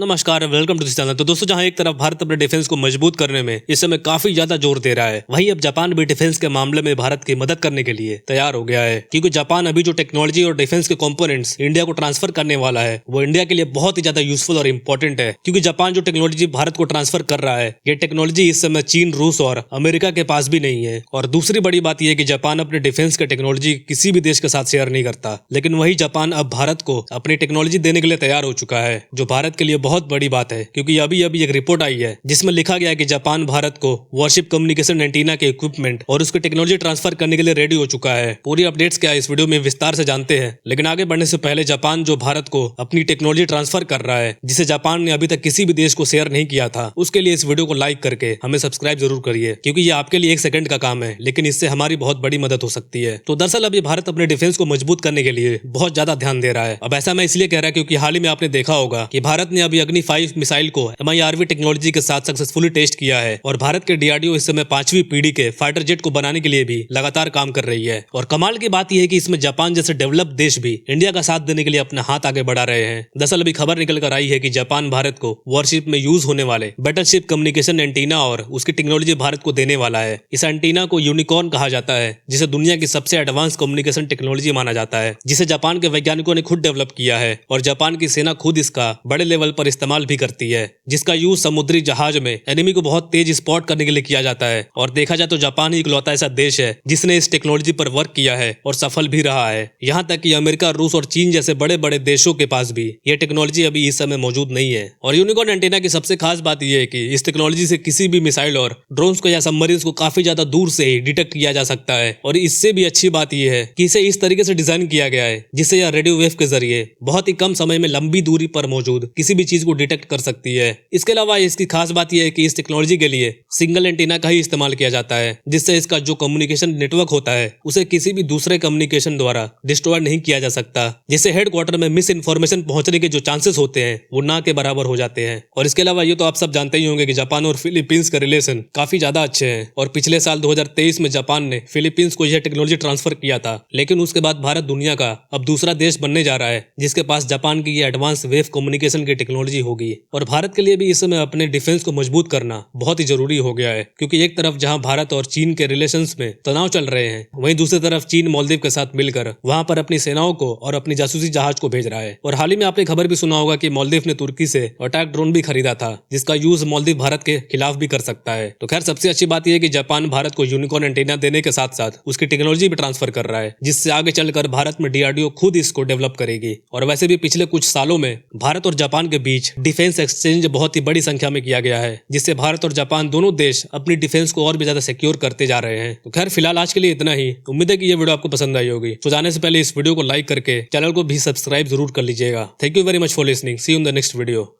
नमस्कार, welcome to this channel. तो दोस्तों, जहां एक तरफ भारत अपने डिफेंस को मजबूत करने में इस समय काफी ज्यादा जोर दे रहा है, वहीं अब जापान भी डिफेंस के मामले में भारत की मदद करने के लिए तैयार हो गया है। क्योंकि जापान अभी जो टेक्नोलॉजी और डिफेंस के कंपोनेंट्स इंडिया को ट्रांसफर करने वाला है, वो इंडिया के लिए बहुत ही ज्यादा यूजफुल और इंपॉर्टेंट है। क्योंकि जापान जो टेक्नोलॉजी भारत को ट्रांसफर कर रहा है, ये टेक्नोलॉजी इस समय चीन, रूस और अमेरिका के पास भी नहीं है। और दूसरी बड़ी बात यह कि जापान अपने डिफेंस के टेक्नोलॉजी किसी भी देश के साथ शेयर नहीं करता, लेकिन वही जापान अब भारत को अपनी टेक्नोलॉजी देने के लिए तैयार हो चुका है, जो भारत के लिए बहुत बड़ी बात है। क्योंकि अभी एक रिपोर्ट आई है जिसमें लिखा गया है कि जापान भारत को वॉरशिप कम्युनिकेशन एंटीना के इक्विपमेंट और उसकी टेक्नोलॉजी ट्रांसफर करने के लिए रेडी हो चुका है। पूरी अपडेट्स क्या है इस वीडियो में विस्तार से जानते हैं, लेकिन आगे बढ़ने से पहले जापान जो भारत को अपनी टेक्नोलॉजी ट्रांसफर कर रहा है, जिसे जापान ने अभी तक किसी भी देश को शेयर नहीं किया था, उसके लिए इस वीडियो को लाइक करके हमें सब्सक्राइब जरूर करिए। क्योंकि ये आपके लिए 1 सेकंड का काम है, लेकिन इससे हमारी बहुत बड़ी मदद हो सकती है। तो दरअसल अभी भारत अपने डिफेंस को मजबूत करने के लिए बहुत ज्यादा ध्यान दे रहा है। अब ऐसा मैं इसलिए कह रहा हूं क्योंकि हाल ही में आपने देखा होगा कि भारत ने अभी अग्नि 5 मिसाइल को MIRV टेक्नोलॉजी के साथ सक्सेसफुली टेस्ट किया है। और भारत के DRDO इस समय 5वीं पीढ़ी के फाइटर जेट को बनाने के लिए भी लगातार काम कर रही है। और कमाल की बात यह है कि इसमें जापान जैसे डेवलप्ड देश भी इंडिया का साथ देने के लिए अपना हाथ आगे बढ़ा रहे हैं। दरअसल अभी खबर निकल कर आई है कि जापान भारत को वॉरशिप में यूज होने वाले बैटलशिप कम्युनिकेशन एंटीना और उसकी टेक्नोलॉजी भारत को देने वाला है। इस एंटीना को यूनिकॉर्न कहा जाता है, जिसे दुनिया की सबसे एडवांस कम्युनिकेशन टेक्नोलॉजी माना जाता है, जिसे जापान के वैज्ञानिकों ने खुद डेवलप किया है। और जापान की सेना खुद इसका बड़े लेवल पर इस्तेमाल भी करती है, जिसका यूज समुद्री जहाज में एनिमी को बहुत तेज स्पॉट करने के लिए किया जाता है। और देखा जाए तो जापान ही इकलौता ऐसा देश है जिसने इस टेक्नोलॉजी पर वर्क किया है और सफल भी रहा है। यहाँ तक कि अमेरिका, रूस और चीन जैसे बड़े बड़े देशों के पास भी यह टेक्नोलॉजी अभी इस समय मौजूद नहीं है। और यूनिकॉर्न एंटीना की सबसे खास बात यह है कि इस टेक्नोलॉजी से किसी भी मिसाइल और ड्रोन्स को या सबमरीन्स को काफी ज्यादा दूर से ही डिटेक्ट किया जा सकता है। और इससे भी अच्छी बात यह है कि इसे इस तरीके से डिजाइन किया गया है जिससे यह रेडियो वेव के जरिए बहुत ही कम समय में लंबी दूरी पर मौजूद किसी भी चीज को डिटेक्ट कर सकती है। इसके अलावा इसकी खास बात यह है कि इस टेक्नोलॉजी के लिए सिंगल एंटीना का ही इस्तेमाल किया जाता है, जिससे इसका जो कम्युनिकेशन नेटवर्क होता है उसे किसी भी दूसरे कम्युनिकेशन द्वारा डिस्ट्रॉय नहीं किया जा सकता, जिससे हेडक्वार्टर में मिस इन्फॉर्मेशन पहुंचने के जो चांसेस होते हैं वो ना के बराबर हो जाते हैं। और इसके अलावा ये तो आप सब जानते ही होंगे कि जापान और फिलीपींस के रिलेशन काफी ज्यादा अच्छे हैं। और पिछले साल 2023 में जापान ने फिलीपींस को यह टेक्नोलॉजी ट्रांसफर किया था, लेकिन उसके बाद भारत दुनिया का अब दूसरा देश बनने जा रहा है जिसके पास जापान की ये एडवांस वेव कम्युनिकेशन की टेक्नोलॉजी होगी। और भारत के लिए भी इस समय अपने डिफेंस को मजबूत करना बहुत ही जरूरी हो गया है। क्योंकि एक तरफ जहां भारत और चीन के रिलेशंस में तनाव चल रहे हैं, वहीं दूसरी तरफ चीन मालदीव के साथ मिलकर वहां पर अपनी सेनाओं को और अपनी जासूसी जहाज को भेज रहा है। और हाल ही में आपने खबर भी सुना होगा कि मालदीव ने तुर्की से अटैक ड्रोन भी खरीदा था, जिसका यूज मालदीव भारत के खिलाफ भी कर सकता है। तो खैर, सबसे अच्छी बात यह है कि जापान भारत को यूनिकॉर्न एंटीना देने के साथ साथ उसकी टेक्नोलॉजी भी ट्रांसफर कर रहा है, जिससे आगे चलकर भारत में DRDO खुद इसको डेवलप करेगी। और वैसे भी पिछले कुछ सालों में भारत और जापान के बीच डिफेंस एक्सचेंज बहुत ही बड़ी संख्या में किया गया है, जिससे भारत और जापान दोनों देश अपनी डिफेंस को और भी ज्यादा सिक्योर करते जा रहे हैं। तो खैर, फिलहाल आज के लिए इतना ही। उम्मीद है कि ये वीडियो आपको पसंद आई होगी। तो जाने से पहले इस वीडियो को लाइक करके चैनल को भी सब्सक्राइब जरूर कर लीजिएगा। Thank you very much for listening. See you in the next video.